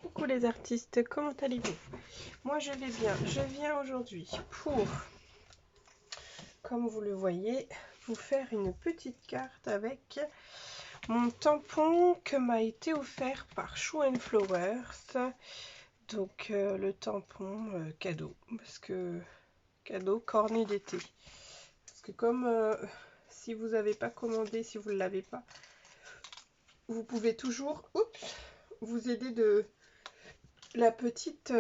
Coucou les artistes, comment allez-vous? Moi je vais bien. Je viens aujourd'hui pour, comme vous le voyez, vous faire une petite carte avec mon tampon que m'a été offert par Shoe & Flowers. Donc le tampon cadeau, parce que cadeau cornet d'été. Parce que comme si vous n'avez pas commandé, si vous ne l'avez pas, vous pouvez toujours vous aider de la petite...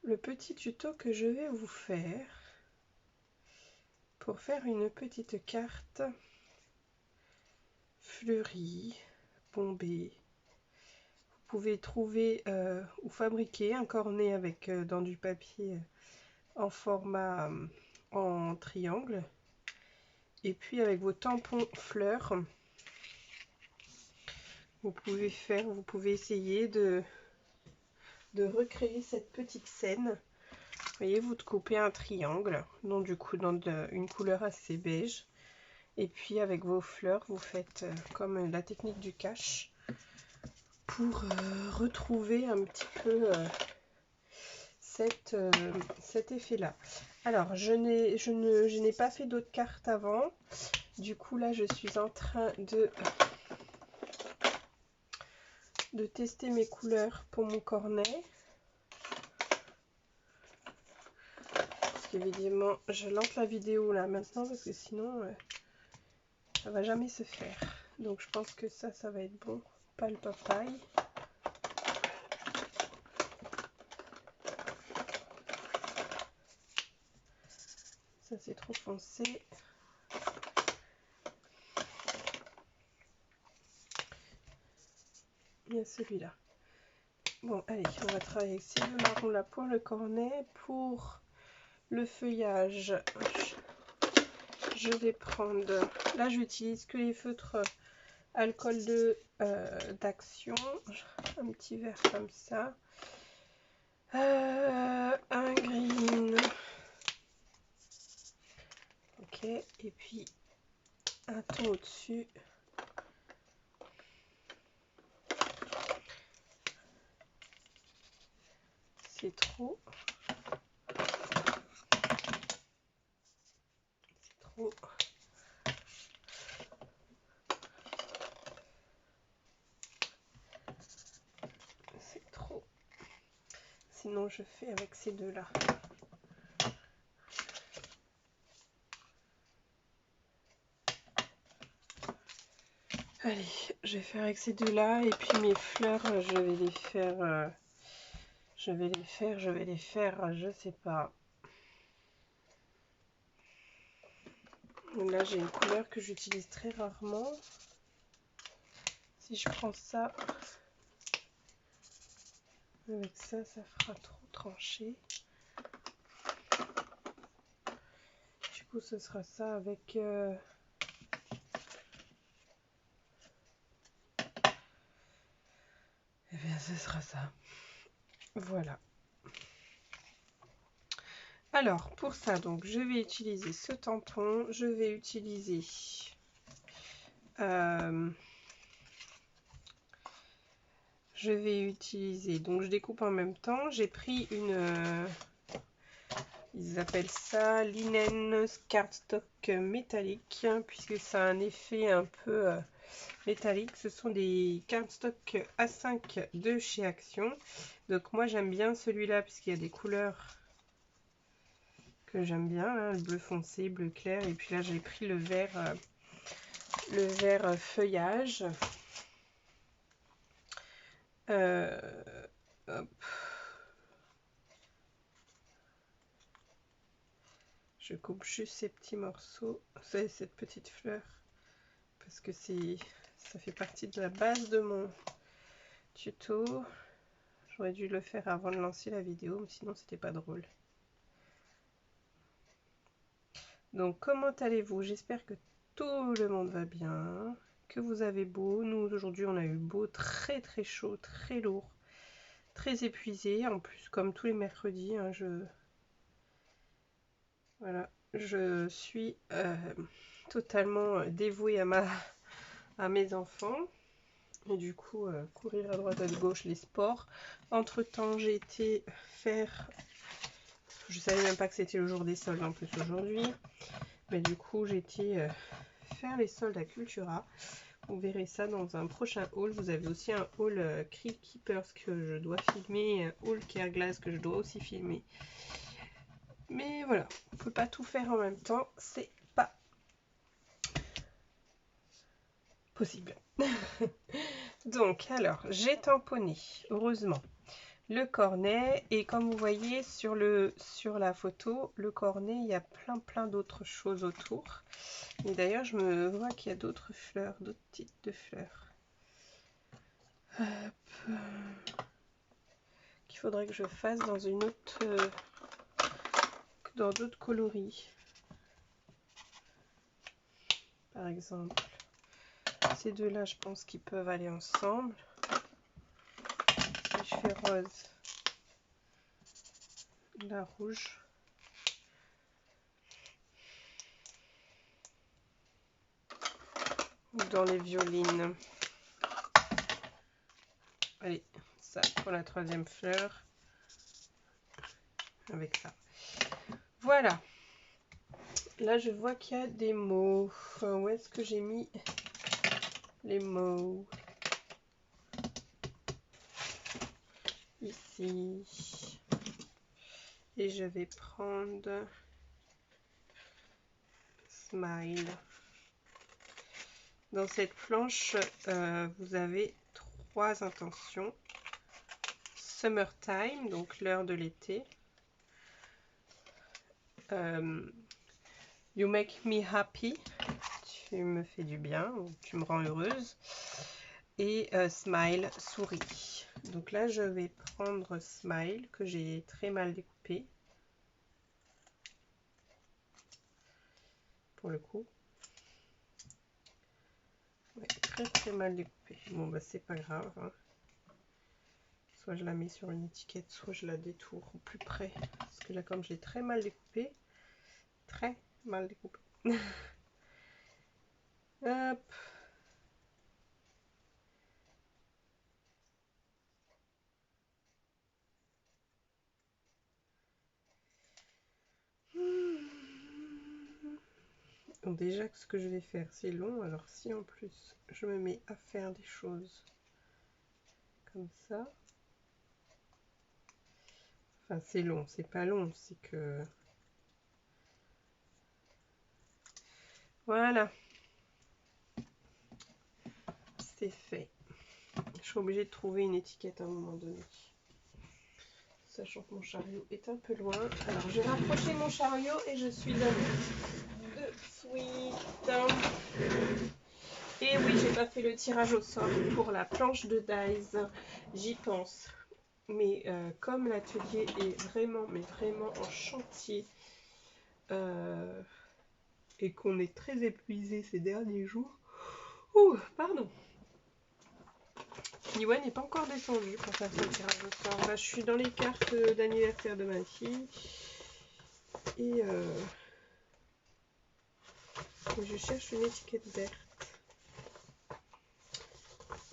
le petit tuto que je vais vous faire pour faire une petite carte fleurie, bombée. Vous pouvez trouver ou fabriquer un cornet avec dans du papier en format en triangle, et puis avec vos tampons fleurs vous pouvez essayer de recréer cette petite scène. Voyez, vous coupez un triangle, donc du coup dans une couleur assez beige, et puis avec vos fleurs vous faites comme la technique du cache pour retrouver un petit peu cet effet là. Alors je n'ai pas fait d'autres cartes avant, du coup là je suis en train de tester mes couleurs pour mon cornet. Évidemment, je lance la vidéo là maintenant parce que sinon ça va jamais se faire. Donc je pense que ça va être bon. Pas le papaye. Ça c'est trop foncé. Il y a celui-là. Bon, allez, on va travailler avec ces deux marrons là pour le cornet. Pour le feuillage, je vais prendre... Là, j'utilise que les feutres alcool d'Action. Un petit verre comme ça. Un green. Ok, et puis un ton au-dessus. C'est trop. C'est trop. C'est trop. Sinon, je fais avec ces deux-là. Allez, je vais faire avec ces deux-là. Et puis mes fleurs, je vais les faire... je sais pas. Là, j'ai une couleur que j'utilise très rarement. Si je prends ça, avec ça, ça fera trop tranché. Du coup, ce sera ça avec... Eh bien, ce sera ça. Voilà. Alors, pour ça, donc, je vais utiliser ce tampon. Je vais utiliser... donc je découpe en même temps. J'ai pris une... ils appellent ça linen cardstock métallique, puisque ça a un effet un peu métallique. Ce sont des cardstock A5 de chez Action. Donc moi j'aime bien celui-là, puisqu'il y a des couleurs que j'aime bien, hein, le bleu foncé, bleu clair. Et puis là j'ai pris le vert feuillage. Hop. Je coupe juste ces petits morceaux, cette petite fleur, parce que ça fait partie de la base de mon tuto. J'aurais dû le faire avant de lancer la vidéo, mais sinon c'était pas drôle. Donc comment allez-vous? J'espère que tout le monde va bien, que vous avez beau. Nous aujourd'hui on a eu beau, très très chaud, très lourd, très épuisé. En plus comme tous les mercredis, hein, voilà, je suis totalement dévouée à mes enfants. Et du coup, courir à droite à gauche les sports. Entre temps, j'ai été faire... Je savais même pas que c'était le jour des soldes en plus aujourd'hui. Mais du coup, j'ai été faire les soldes à Cultura. Vous verrez ça dans un prochain haul. Vous avez aussi un haul Krill Keepers que je dois filmer. Un haul Careglass que je dois aussi filmer. Mais voilà, on peut pas tout faire en même temps. C'est pas possible. Donc, alors, j'ai tamponné, heureusement, le cornet. Et comme vous voyez sur la photo, le cornet, il y a plein d'autres choses autour. Et d'ailleurs, je me vois qu'il y a d'autres fleurs, d'autres types de fleurs. Hop. Qu'il faudrait que je fasse dans une autre... dans d'autres coloris. Par exemple, ces deux-là, je pense qu'ils peuvent aller ensemble. Si je fais rose, la rouge. Ou dans les violines. Allez, ça pour la troisième fleur. Avec ça. Voilà. Là, je vois qu'il y a des mots. Où est-ce que j'ai mis les mots? Ici. Et je vais prendre Smile. Dans cette planche, vous avez 3 intentions. Summertime, donc l'heure de l'été. You make me happy. Tu me fais du bien, ou tu me rends heureuse. Et Smile, souris. Donc là, je vais prendre Smile, que j'ai très mal découpé. Pour le coup. Ouais, très mal découpé. Bon, bah c'est pas grave. Hein. Soit je la mets sur une étiquette, soit je la détourne au plus près. Parce que là, comme je l'ai très mal découpé, Hop. Donc déjà que ce que je vais faire c'est long, alors si en plus je me mets à faire des choses comme ça, enfin c'est long, c'est pas long, c'est que voilà, c'est fait. Je suis obligée de trouver une étiquette à un moment donné, sachant que mon chariot est un peu loin. Alors je vais rapprocher mon chariot et je suis à de suite. Et oui, j'ai pas fait le tirage au sort pour la planche de dies, j'y pense. Mais comme l'atelier est vraiment, mais vraiment en chantier et qu'on est très épuisé ces derniers jours, pardon, Niwa n'est pas encore descendu pour faire son tirage au sort. Là, je suis dans les cartes d'anniversaire de ma fille et je cherche une étiquette verte.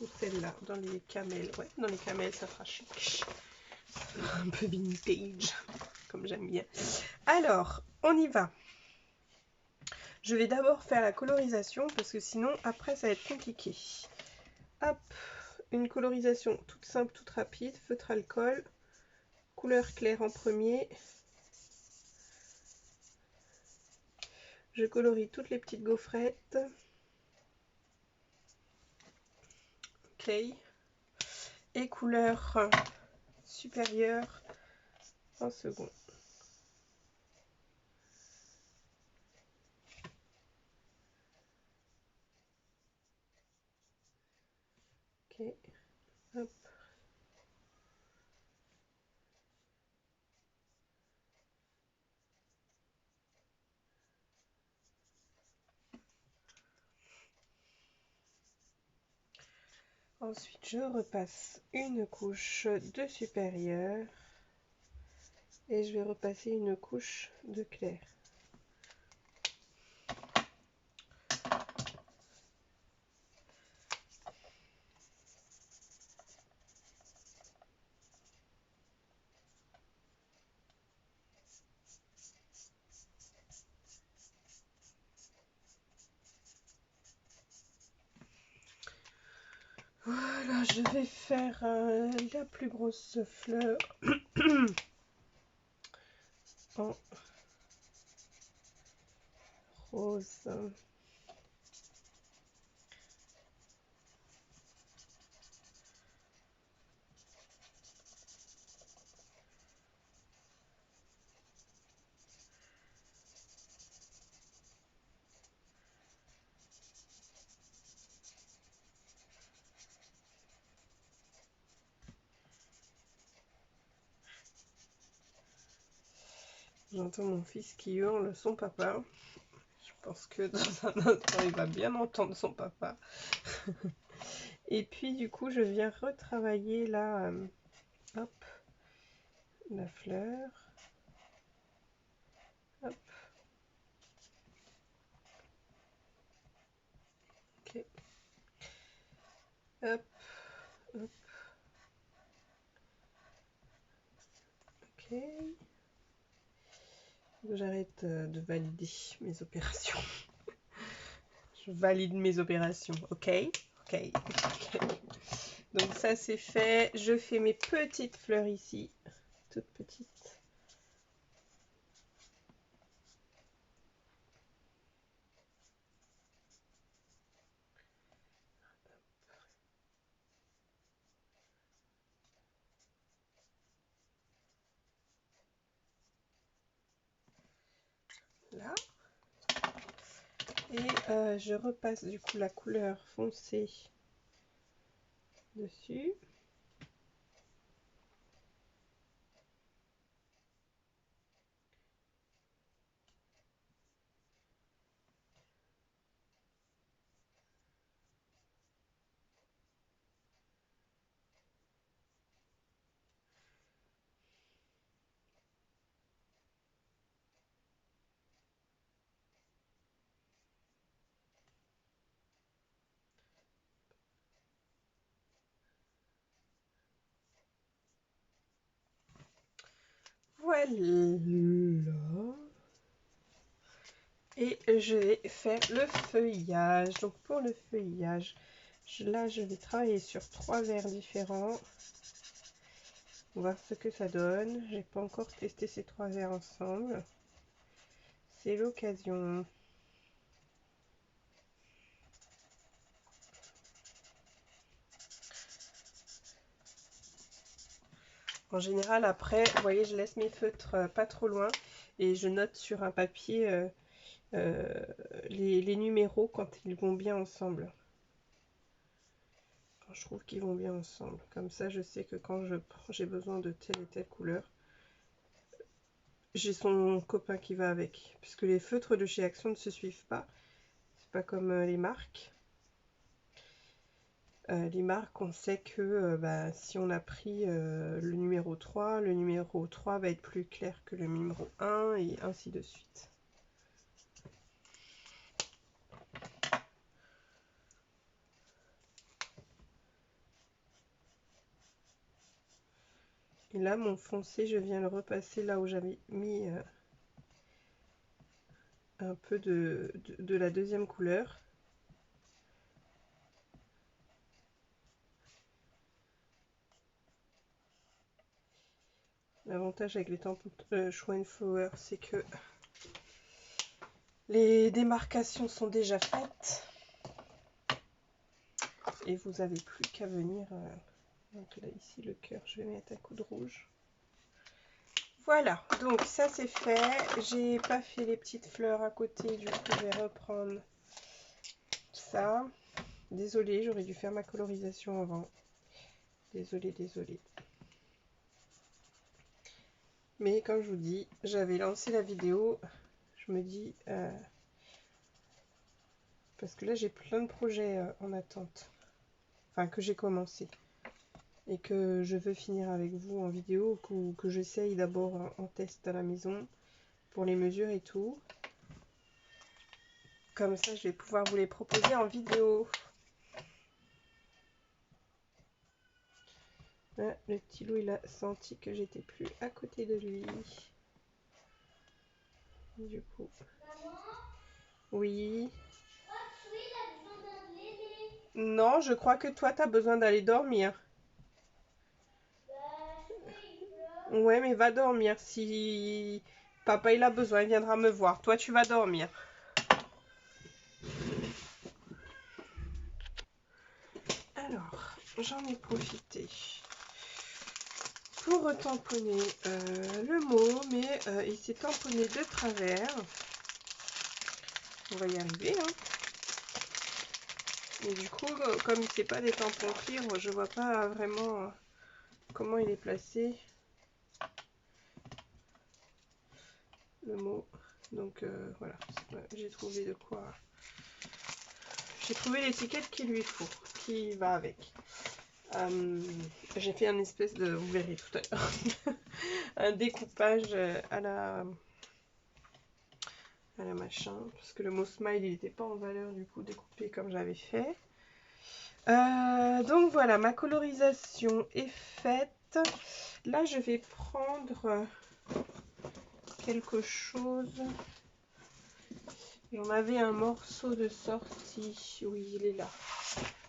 Ou celle-là, dans les camels. Ouais, dans les camels, ça fera chic. Un peu vintage, comme j'aime bien. Alors, on y va. Je vais d'abord faire la colorisation parce que sinon, après, ça va être compliqué. Hop, une colorisation toute simple, toute rapide. Feutre alcool, couleur claire en premier. Je colorie toutes les petites gaufrettes. Ok. Et couleur supérieure en second. Ok. Hop. Ensuite, je repasse une couche de supérieur et je vais repasser une couche de clair. Voilà, je vais faire la plus grosse fleur en rose. J'entends mon fils qui hurle son papa. Je pense que dans un instant, il va bien entendre son papa. Et puis, du coup, je viens retravailler là, hop, la fleur. Hop. Ok. Hop. Hop. Ok. J'arrête de valider mes opérations. Je valide mes opérations, ok? Ok. Donc ça c'est fait. Je fais mes petites fleurs ici, toutes petites. Là. Et je repasse du coup la couleur foncée dessus. Voilà. Et je vais faire le feuillage. Donc pour le feuillage, là je vais travailler sur 3 verres différents. On va voir ce que ça donne. J'ai pas encore testé ces 3 verres ensemble. C'est l'occasion. En général, après, vous voyez, je laisse mes feutres pas trop loin et je note sur un papier les numéros quand ils vont bien ensemble. Quand je trouve qu'ils vont bien ensemble. Comme ça, je sais que quand j'ai besoin de telle et telle couleur, j'ai son copain qui va avec. Puisque les feutres de chez Action ne se suivent pas. C'est pas comme les marques. Les marques, on sait que si on a pris le numéro 3 va être plus clair que le numéro 1 et ainsi de suite. Et là, mon foncé, je viens le repasser là où j'avais mis un peu de la deuxième couleur. L'avantage avec les tampons Schweinflower, c'est que les démarcations sont déjà faites. Et vous n'avez plus qu'à venir... donc là, ici, le cœur, je vais mettre un coup de rouge. Voilà, donc ça c'est fait. J'ai pas fait les petites fleurs à côté, du coup je vais reprendre ça. Désolée, j'aurais dû faire ma colorisation avant. Désolée. Mais comme je vous dis, j'avais lancé la vidéo. Je me dis... parce que là j'ai plein de projets en attente. Enfin que j'ai commencé. Et que je veux finir avec vous en vidéo. Que j'essaye d'abord en test à la maison. Pour les mesures et tout. Comme ça, je vais pouvoir vous les proposer en vidéo. Ah, le petit loup, il a senti que j'étais plus à côté de lui. Du coup. Maman, Oui. Otsui, il a besoin d'un lélé. Non, je crois que toi, tu as besoin d'aller dormir. Ouais, mais va dormir. Si papa il a besoin, il viendra me voir. Toi, tu vas dormir. Alors, j'en ai profité pour retamponner le mot, mais il s'est tamponné de travers. On va y arriver, hein. Et du coup, comme c'est pas des tampons cuivre, je vois pas vraiment comment il est placé. Le mot. Donc voilà, j'ai trouvé de quoi. J'ai trouvé l'étiquette qu'il lui faut, qui va avec. J'ai fait un espèce de, vous verrez tout à l'heure, un découpage à la machin, parce que le mot smile il n'était pas en valeur du coup découpé comme j'avais fait. Donc voilà, ma colorisation est faite. Là je vais prendre quelque chose. J'en avais un morceau de sortie. Oui, il est là.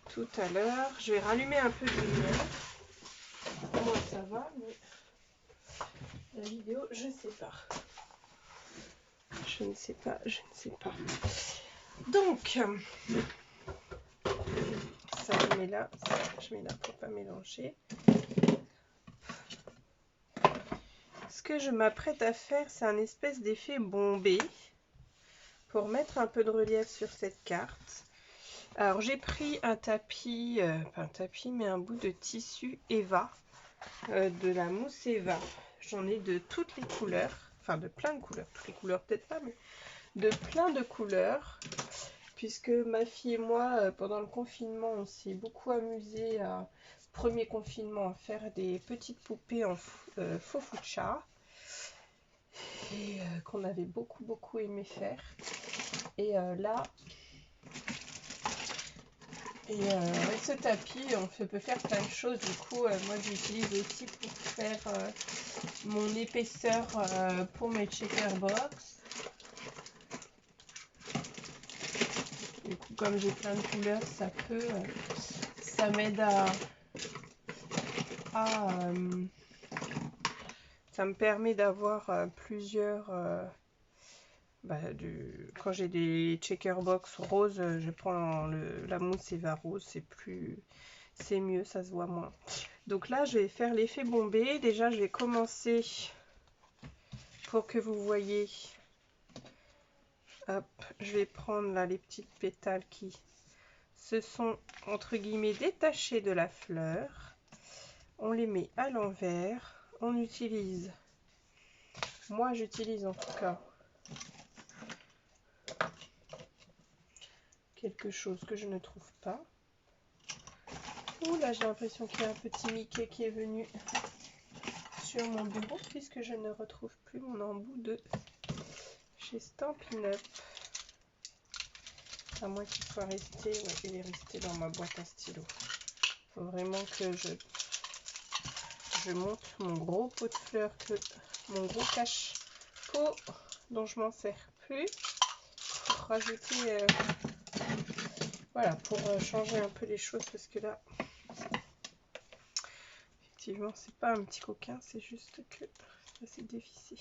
Tout à l'heure. Je vais rallumer un peu de lumière. Moi, ça va, mais la vidéo, je ne sais pas. Je ne sais pas, je ne sais pas. Donc, ça, je mets là. Ça, je mets là pour ne pas mélanger. Ce que je m'apprête à faire, c'est un espèce d'effet bombé pour mettre un peu de relief sur cette carte. Alors j'ai pris un tapis, pas un tapis, mais un bout de tissu Eva, de la mousse Eva. J'en ai de toutes les couleurs, enfin de plein de couleurs, toutes les couleurs peut-être pas, mais de plein de couleurs. Puisque ma fille et moi, pendant le confinement, on s'est beaucoup amusé à premier confinement à faire des petites poupées en faux fuchsia. Et qu'on avait beaucoup aimé faire. Et là, avec ce tapis, on peut faire plein de choses. Du coup, moi j'utilise aussi pour faire mon épaisseur pour mes checkerbox. Du coup, comme j'ai plein de couleurs, ça m'aide ça me permet d'avoir plusieurs. Quand j'ai des checkerbox roses, je prends la mousse Eva rose, c'est mieux, ça se voit moins. Donc là, je vais faire l'effet bombé. Déjà, je vais commencer pour que vous voyez. Hop, je vais prendre là les petites pétales qui se sont entre guillemets détachés de la fleur. On les met à l'envers. On utilise, moi j'utilise en tout cas quelque chose que je ne trouve pas. Ouh là, j'ai l'impression qu'il y a un petit Mickey qui est venu sur mon bureau puisque je ne retrouve plus mon embout de chez Stampin' Up. À moins qu'il soit resté, ouais, il est resté dans ma boîte à stylo. Il faut vraiment que je monte mon gros pot de fleurs, mon gros cache-pot dont je m'en sers plus. Pour rajouter, voilà, pour changer un peu les choses parce que là, effectivement, c'est pas un petit coquin, c'est juste que c'est dévissé.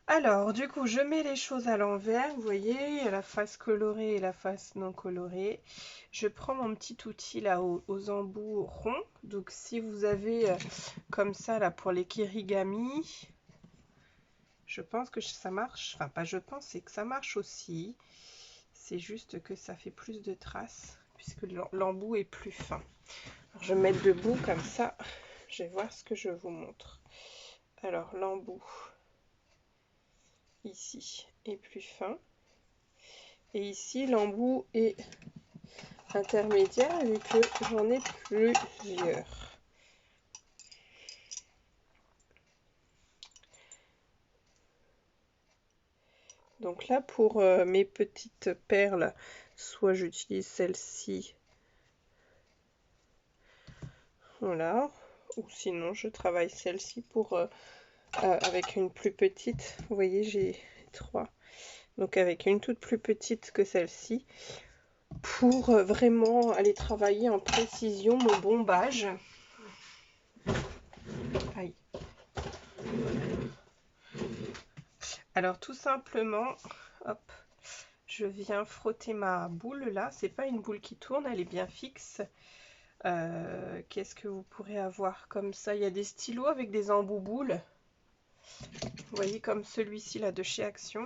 Alors, du coup, je mets les choses à l'envers. Vous voyez, il y a la face colorée et la face non colorée. Je prends mon petit outil là aux embouts ronds. Donc, si vous avez comme ça là pour les kirigami, je pense que ça marche. Enfin, pas je pense, c'est que ça marche aussi. C'est juste que ça fait plus de traces puisque l'embout est plus fin. Alors, je vais me mettre debout comme ça. Je vais voir ce que je vous montre. Alors, l'embout ici est plus fin. Et ici, l'embout est intermédiaire vu que j'en ai plusieurs. Donc là, pour mes petites perles, soit j'utilise celle-ci, voilà, ou sinon je travaille celle-ci pour avec une plus petite. Vous voyez, j'ai 3. Donc avec une toute plus petite que celle-ci. pour vraiment aller travailler en précision mon bombage. Aïe. Alors tout simplement, hop, je viens frotter ma boule là. C'est pas une boule qui tourne, elle est bien fixe. Qu'est-ce que vous pourrez avoir comme ça? Il y a des stylos avec des embouts boules. Vous voyez, comme celui-ci là de chez Action.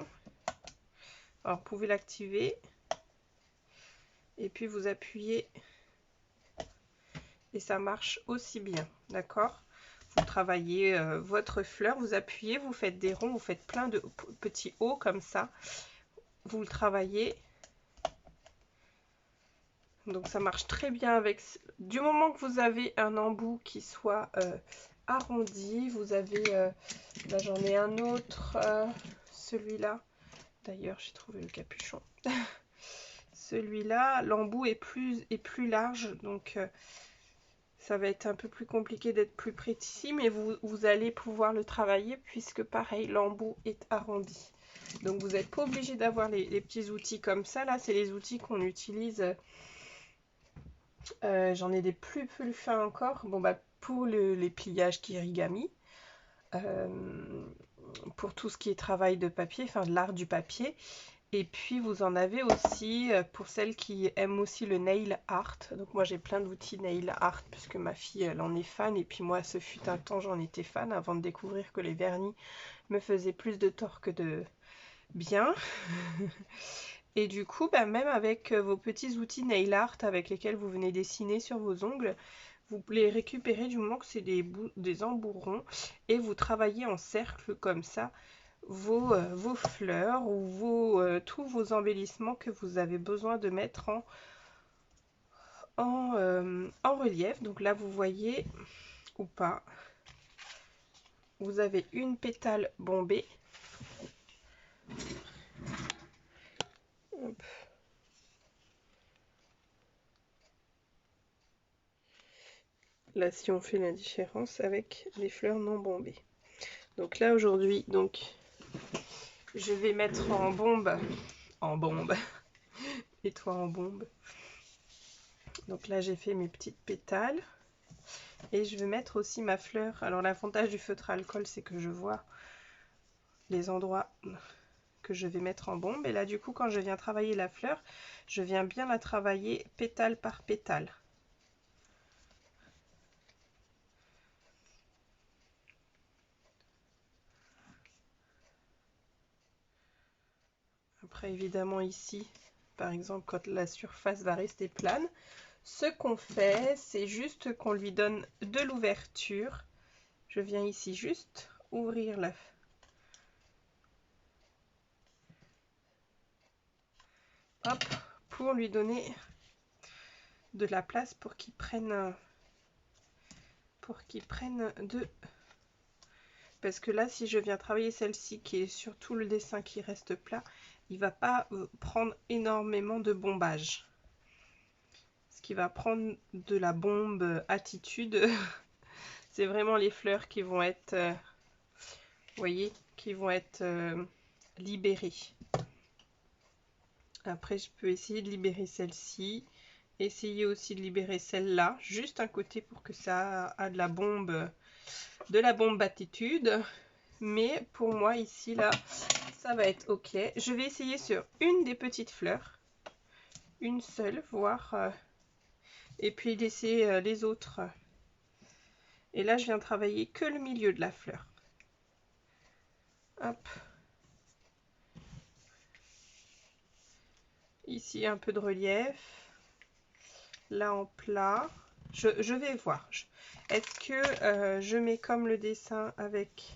Alors vous pouvez l'activer. Et puis vous appuyez. Et ça marche aussi bien. D'accord? Vous travaillez votre fleur, vous appuyez, vous faites des ronds, vous faites plein de petits hauts comme ça. Vous le travaillez. Donc ça marche très bien avec... Du moment que vous avez un embout qui soit arrondi, vous avez... là j'en ai un autre, celui-là. D'ailleurs j'ai trouvé le capuchon. Celui-là, l'embout est plus large, donc ça va être un peu plus compliqué d'être plus précis, mais vous allez pouvoir le travailler puisque pareil, l'embout est arrondi. Donc vous n'êtes pas obligé d'avoir les petits outils comme ça. Là, c'est les outils qu'on utilise... j'en ai des plus fins encore. Bon, bah, pour les pliages kirigami, pour tout ce qui est travail de papier, enfin de l'art du papier. Et puis vous en avez aussi pour celles qui aiment aussi le nail art. Donc moi j'ai plein d'outils nail art puisque ma fille elle en est fan. Et puis moi ce fut un temps j'en étais fan avant de découvrir que les vernis me faisaient plus de tort que de bien. Et du coup, bah, même avec vos petits outils nail art avec lesquels vous venez dessiner sur vos ongles, vous les récupérez du moment que c'est des embouts ronds et vous travaillez en cercle comme ça vos fleurs ou tous vos embellissements que vous avez besoin de mettre en relief. Donc là, vous voyez ou pas, vous avez une pétale bombée. Hop. Là, si on fait la différence avec les fleurs non bombées. Donc là, aujourd'hui, donc je vais mettre en bombe, et toi en bombe. Donc là, j'ai fait mes petites pétales. Et je vais mettre aussi ma fleur. Alors l'avantage du feutre à alcool, c'est que je vois les endroits que je vais mettre en bombe. Et là, du coup, quand je viens travailler la fleur, je viens bien la travailler pétale par pétale. Après, évidemment, ici, par exemple, quand la surface va rester plane, ce qu'on fait, c'est juste qu'on lui donne de l'ouverture. Je viens ici juste ouvrir la... Hop, pour lui donner de la place pour qu'il prenne de... Parce que là, si je viens travailler celle-ci qui est sur tout le dessin qui reste plat, il va pas prendre énormément de bombage. Ce qui va prendre de la bombe attitude, c'est vraiment les fleurs qui vont être, vous voyez, qui vont être libérées. Après, je peux essayer de libérer celle-ci. Essayer aussi de libérer celle-là, juste un côté pour que ça a de la bombe attitude. Mais pour moi, ici, là, ça va être ok. Je vais essayer sur une des petites fleurs. Une seule, voir. Et puis laisser les autres. Et là, je viens travailler que le milieu de la fleur. Hop. Ici, un peu de relief. Là, en plat. Je vais voir. Est-ce que je mets comme le dessin avec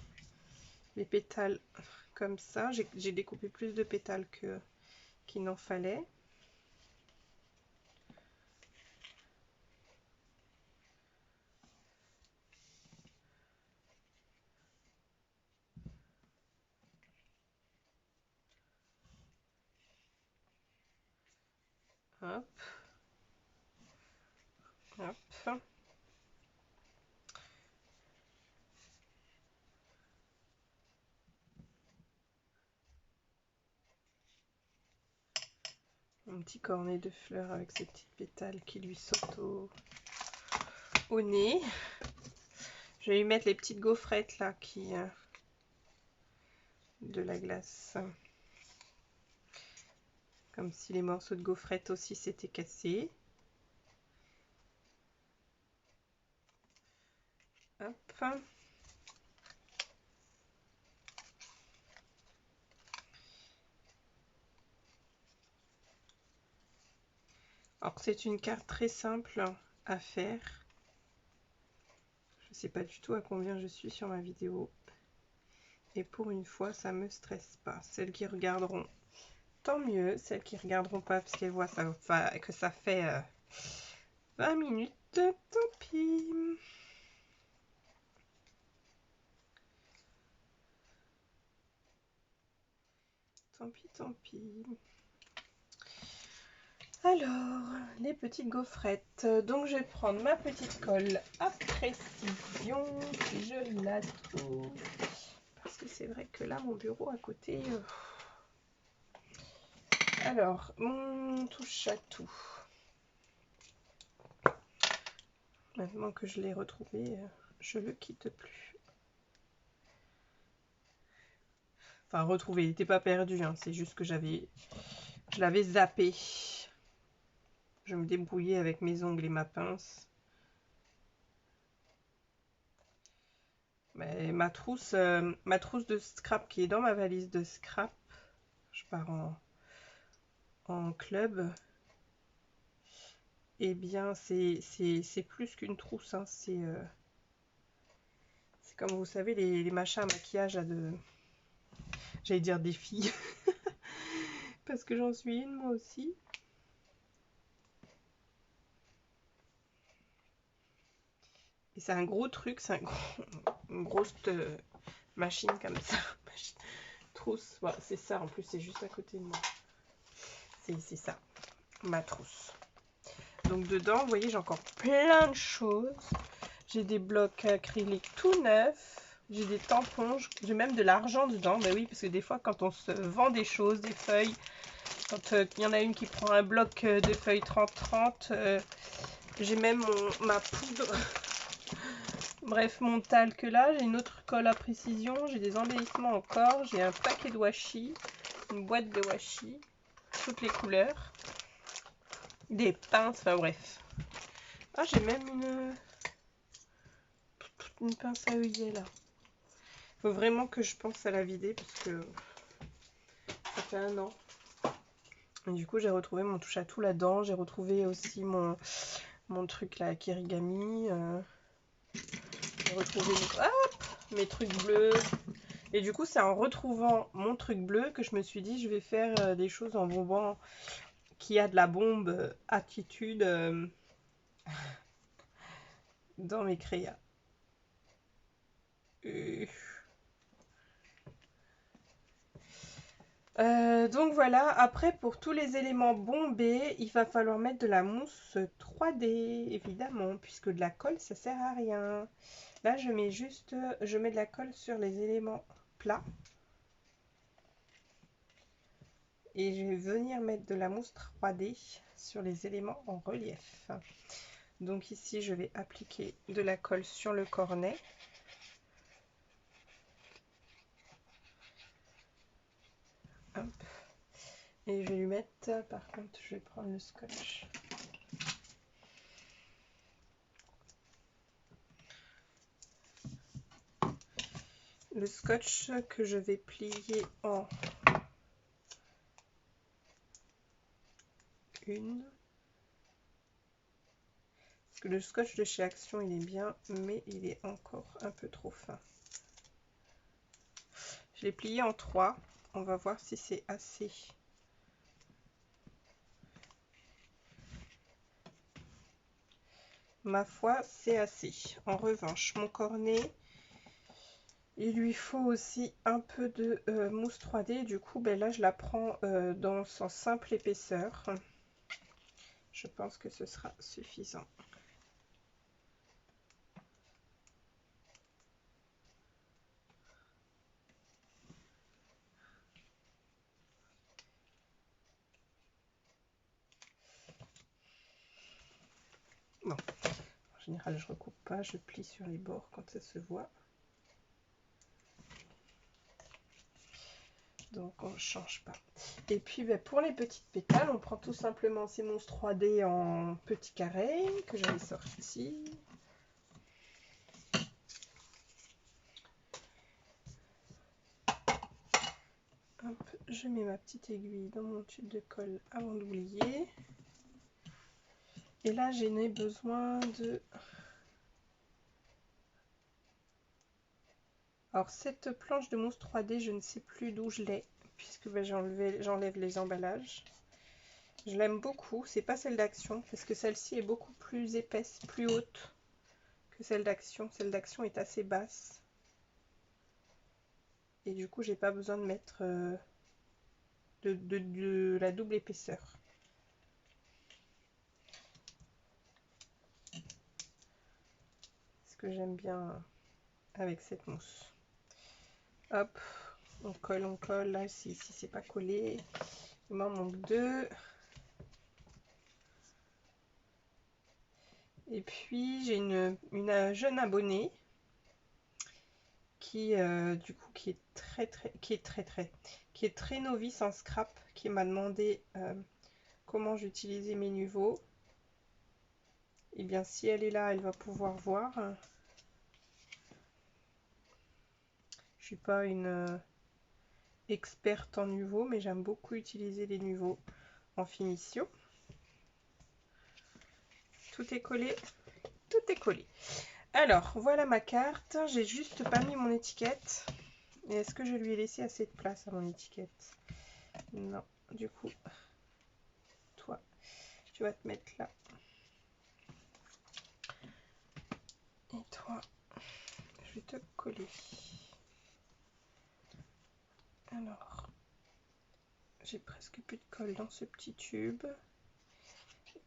les pétales comme ça? J'ai découpé plus de pétales qu'il n'en fallait. Hop. Hop. mon petit cornet de fleurs avec ses petites pétales qui lui sautent au nez. Je vais lui mettre les petites gaufrettes là qui de la glace. Comme si les morceaux de gaufrettes aussi s'étaient cassés. Hop. Alors c'est une carte très simple à faire. Je ne sais pas du tout à combien je suis sur ma vidéo. Et pour une fois, ça me stresse pas. Celles qui regarderont, tant mieux. Celles qui regarderont pas parce qu'elles voient que ça fait 20 minutes, tant pis. Tant pis, tant pis. Alors, les petites gaufrettes. Donc, je vais prendre ma petite colle à précision, si je la trouve. Parce que c'est vrai que là, mon bureau à côté... Alors, mon touche à tout. Maintenant que je l'ai retrouvé, je le quitte plus. Enfin, retrouvé, il n'était pas perdu, hein, c'est juste que je l'avais zappé. Je me débrouillais avec mes ongles et ma pince. Mais ma trousse de scrap qui est dans ma valise de scrap, je pars en club, eh bien c'est plus qu'une trousse, hein. C'est comme vous savez les machins à maquillage j'allais dire des filles, parce que j'en suis une moi aussi. Et c'est un gros truc, c'est une grosse machine comme ça. Trousse, voilà, c'est ça, en plus c'est juste à côté de moi. C'est ça, ma trousse. Donc dedans, vous voyez, j'ai encore plein de choses. J'ai des blocs acryliques tout neufs. J'ai des tampons, j'ai même de l'argent dedans. Bah oui, parce que des fois, quand on se vend des choses, des feuilles, quand il y en a une qui prend un bloc de feuilles 30-30, j'ai même ma poudre. Bref, mon talc là, j'ai une autre colle à précision, j'ai des embellissements encore, j'ai un paquet de washi, une boîte de washi, toutes les couleurs, des pinces, enfin bref. Ah, j'ai même une pince à œillet là. Faut vraiment que je pense à la vider parce que ça fait 1 an. Et du coup, j'ai retrouvé mon touche à tout là-dedans. J'ai retrouvé aussi mon truc là, Kirigami. J'ai retrouvé mes trucs bleus. Et du coup, c'est en retrouvant mon truc bleu que je me suis dit, je vais faire des choses en bonbon qui a de la bombe attitude dans mes créas. Donc voilà, après pour tous les éléments bombés, il va falloir mettre de la mousse 3D, évidemment, puisque de la colle, ça sert à rien. Là, je mets de la colle sur les éléments plats. Et je vais venir mettre de la mousse 3D sur les éléments en relief. Donc ici, je vais appliquer de la colle sur le cornet. Hop. Et je vais lui mettre, par contre, je vais prendre le scotch. Le scotch que je vais plier en une. Parce que le scotch de chez Action, il est bien, mais il est encore un peu trop fin. Je l'ai plié en 3. On va voir si c'est assez. Ma foi, c'est assez. En revanche, mon cornet, il lui faut aussi un peu de mousse 3D. Du coup, ben là, je la prends dans son simple épaisseur. Je pense que ce sera suffisant. Bon, en général, je recoupe pas, je plie sur les bords quand ça se voit. Donc on ne change pas. Et puis pour les petites pétales, on prend tout simplement ces mousse 3D en petits carrés que j'avais sortis. Hop, je mets ma petite aiguille dans mon tube de colle avant d'oublier. Et là, j'ai besoin de... Alors cette planche de mousse 3D, je ne sais plus d'où je l'ai, puisque j'enlève les emballages. Je l'aime beaucoup, c'est pas celle d'Action, parce que celle-ci est beaucoup plus épaisse, plus haute que celle d'Action. Celle d'Action est assez basse. Et du coup, j'ai pas besoin de mettre de la double épaisseur. Ce que j'aime bien avec cette mousse. Hop, on colle. Là, si c'est pas collé, il m'en manque 2. Et puis j'ai une jeune abonnée qui du coup qui est très novice en scrap, qui m'a demandé comment j'utilisais mes niveaux. Et bien si elle est là, elle va pouvoir voir. Je suis pas une experte en niveaux, mais j'aime beaucoup utiliser les niveaux en finition. Tout est collé, tout est collé. Alors voilà ma carte, j'ai juste pas mis mon étiquette. Et est-ce que je lui ai laissé assez de place à mon étiquette? Non, du coup, toi, tu vas te mettre là. Et toi, je vais te coller. Alors, j'ai presque plus de colle dans ce petit tube.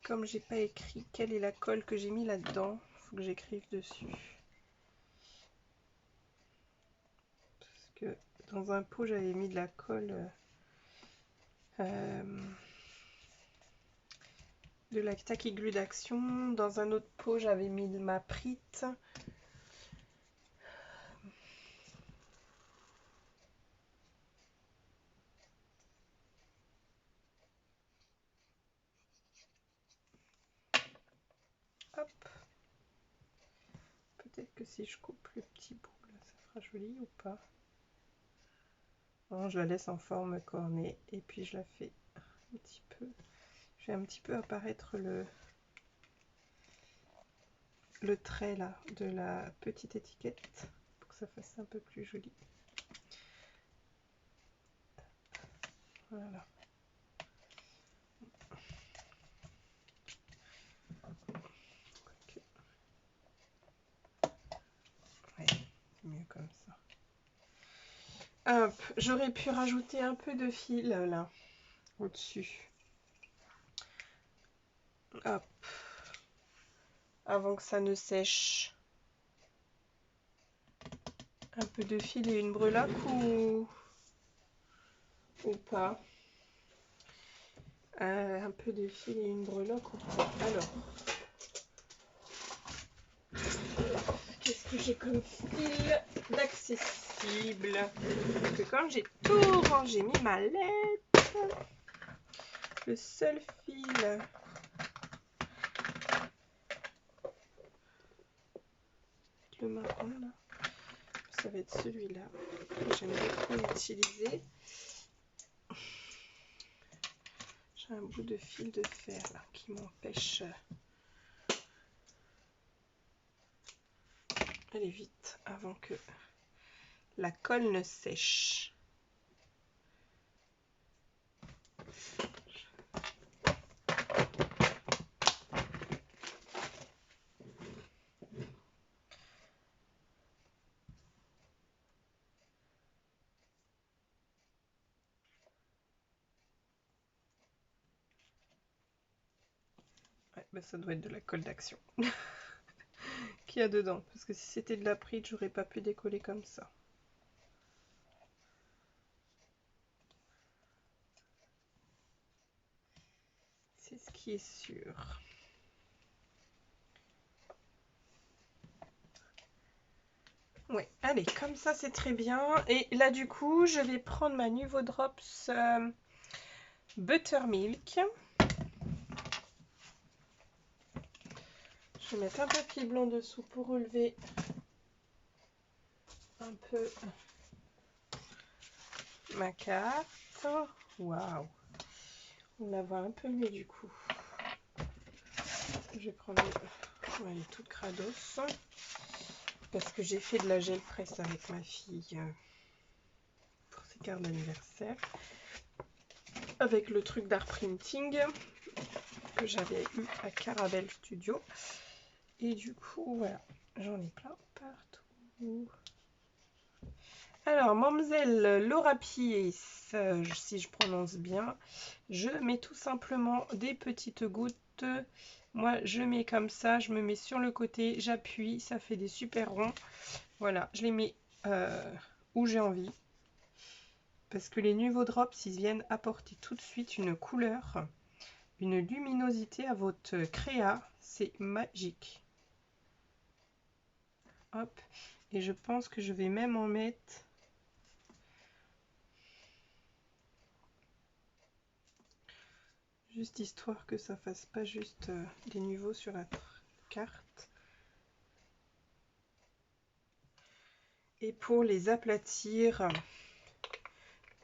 Comme j'ai pas écrit quelle est la colle que j'ai mis là-dedans, il faut que j'écrive dessus. Parce que dans un pot, j'avais mis de la colle de la Tacky Glue d'Action. Dans un autre pot, j'avais mis de ma Prite. Hop. Peut-être que si je coupe le petit bout, là, ça fera joli ou pas? Non, je la laisse en forme cornée et puis je la fais un petit peu. Je fais un petit peu apparaître le trait là de la petite étiquette pour que ça fasse un peu plus joli. Voilà. Ouais, c'est mieux comme ça. Hop, j'aurais pu rajouter un peu de fil là au-dessus. Hop, avant que ça ne sèche. Un peu de fil et une breloque ou pas? Un peu de fil et une breloque ou pas? Alors, qu'est-ce que j'ai comme fil d'accessible? Parce que quand j'ai tout rangé, mis ma lettre, le seul fil le marron là, ça va être celui-là que j'aime beaucoup utiliser. J'ai un bout de fil de fer là qui m'empêche d'aller vite avant que la colle ne sèche. Ouais, bah ça doit être de la colle d'Action qu'il y a dedans, parce que si c'était de la Prite, j'aurais pas pu décoller comme ça. C'est ce qui est sûr. Ouais, allez, comme ça c'est très bien. Et là du coup, je vais prendre ma Nuvo Drops Buttermilk. Je vais mettre un papier blanc dessous pour relever un peu ma carte. Waouh! On la voit un peu mieux du coup. Je vais prendre... Elle est toute crados. Parce que j'ai fait de la gel presse avec ma fille pour ses cartes d'anniversaire. Avec le truc d'art printing que j'avais eu à Caravelle Studio. Et du coup, voilà, j'en ai plein partout. Alors, Mademoiselle Laura Pies, si je prononce bien, je mets tout simplement des petites gouttes. Moi, je mets comme ça, je me mets sur le côté, j'appuie, ça fait des super ronds. Voilà, je les mets où j'ai envie. Parce que les Nuvo Drops, ils viennent apporter tout de suite une couleur, une luminosité à votre créa. C'est magique. Hop. Et je pense que je vais même en mettre... Juste histoire que ça fasse pas juste des niveaux sur la carte. Et pour les aplatir,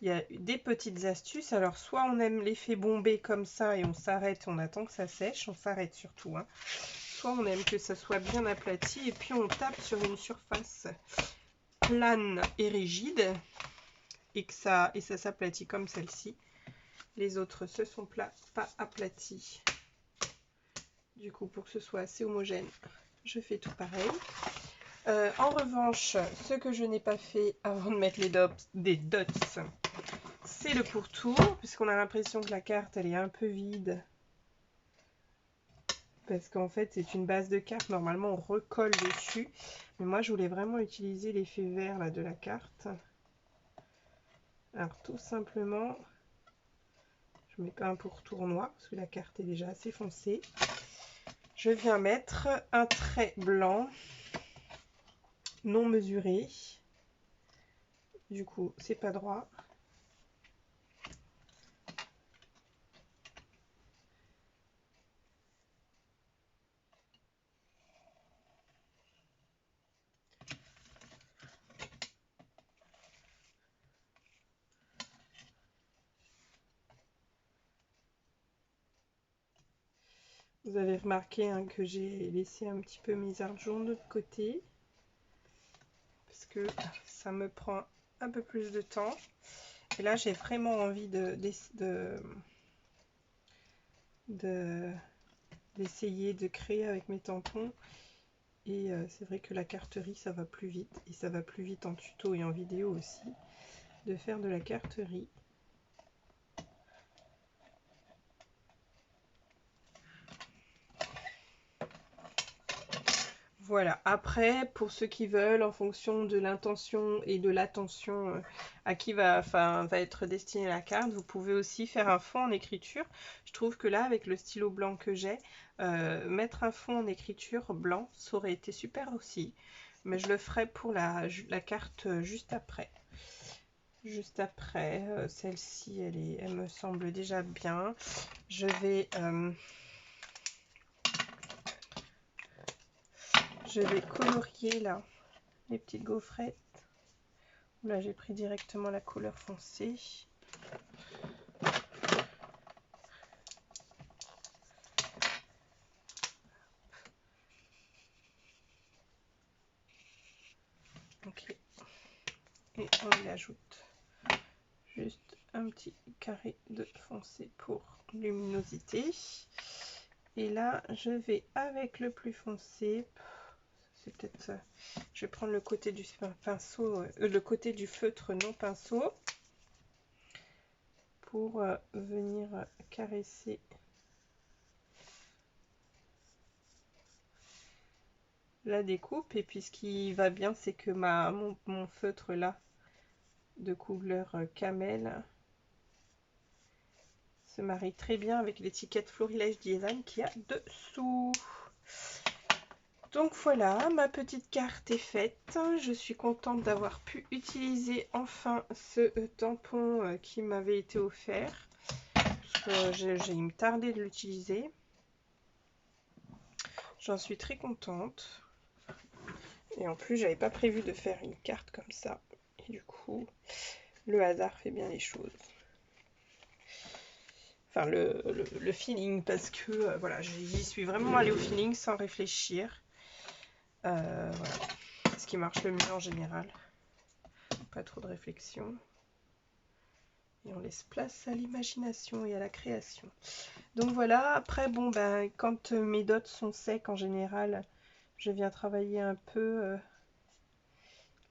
il y a des petites astuces. Alors soit on aime l'effet bombé comme ça et on s'arrête, on attend que ça sèche, on s'arrête surtout. Hein. Soit on aime que ça soit bien aplati et puis on tape sur une surface plane et rigide et ça s'aplatit comme celle-ci. Les autres se sont pas aplatis. Du coup, pour que ce soit assez homogène, je fais tout pareil. En revanche, ce que je n'ai pas fait avant de mettre des dots, c'est le pourtour, puisqu'on a l'impression que la carte, elle est un peu vide. Parce qu'en fait, c'est une base de carte. Normalement, on recolle dessus. Mais moi, je voulais vraiment utiliser l'effet vert là, de la carte. Alors, tout simplement, je ne mets pas un pourtour noir, parce que la carte est déjà assez foncée. Je viens mettre un trait blanc non mesuré. Du coup, c'est pas droit. Vous avez remarqué hein, que j'ai laissé un petit peu mes argents de côté. Parce que ça me prend un peu plus de temps. Et là, j'ai vraiment envie d'essayer de créer avec mes tampons. Et c'est vrai que la carterie, ça va plus vite. Et ça va plus vite en tuto et en vidéo aussi, de faire de la carterie. Voilà, après, pour ceux qui veulent, en fonction de l'intention et de l'attention à qui va être destinée la carte, vous pouvez aussi faire un fond en écriture. Je trouve que là, avec le stylo blanc que j'ai, mettre un fond en écriture blanc, ça aurait été super aussi. Mais je le ferai pour la carte juste après. Juste après, celle-ci, elle me semble déjà bien. Je vais colorier là les petites gaufrettes. Là, j'ai pris directement la couleur foncée. Ok. Et on y ajoute juste un petit carré de foncé pour luminosité. Et là, je vais avec le plus foncé. C'est peut-être... je vais prendre le côté du pinceau, le côté du feutre non pinceau. Pour venir caresser la découpe. Et puis ce qui va bien, c'est que mon feutre là de couleur camel se marie très bien avec l'étiquette Florilège Design qu'il y a dessous. Donc voilà, ma petite carte est faite. Je suis contente d'avoir pu utiliser enfin ce tampon qui m'avait été offert. Parce que il me tardait de l'utiliser. J'en suis très contente. Et en plus, j'avais pas prévu de faire une carte comme ça. Et du coup, le hasard fait bien les choses. Enfin, le feeling, parce que voilà, j'y suis vraiment allée au feeling sans réfléchir. Voilà. C'est ce qui marche le mieux en général. Pas trop de réflexion. Et on laisse place à l'imagination et à la création. Donc voilà, après, bon, ben, quand mes dots sont secs, en général, je viens travailler un peu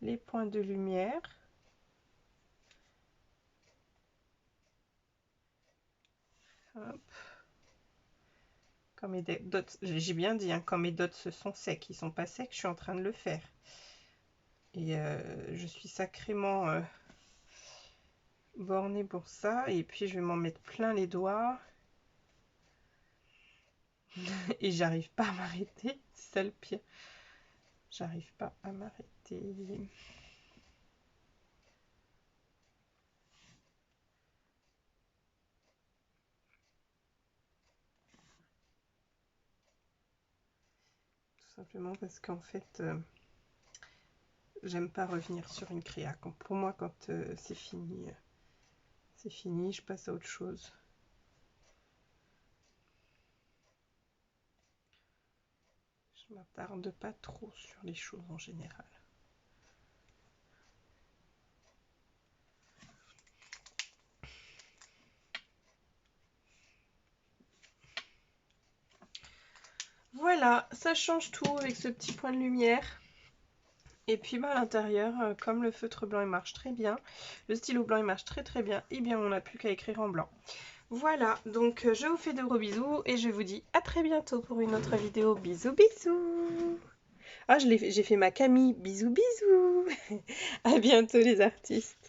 les points de lumière. Hop. Quand mes dots, j'ai bien dit, hein, quand mes dots sont secs, ils sont pas secs, je suis en train de le faire. Et je suis sacrément bornée pour ça. Et puis je vais m'en mettre plein les doigts. Et j'arrive pas à m'arrêter. C'est ça le pire. J'arrive pas à m'arrêter. Tout simplement parce qu'en fait, j'aime pas revenir sur une créa. Pour moi, quand c'est fini, je passe à autre chose. Je m'attarde pas trop sur les choses en général. Voilà, ça change tout avec ce petit point de lumière. Et puis bah, à l'intérieur, comme le feutre blanc il marche très bien, le stylo blanc il marche très bien, et bien on n'a plus qu'à écrire en blanc. Voilà, donc je vous fais de gros bisous et je vous dis à très bientôt pour une autre vidéo. Bisous bisous. Ah, j'ai fait ma Camille. Bisous bisous. À bientôt les artistes.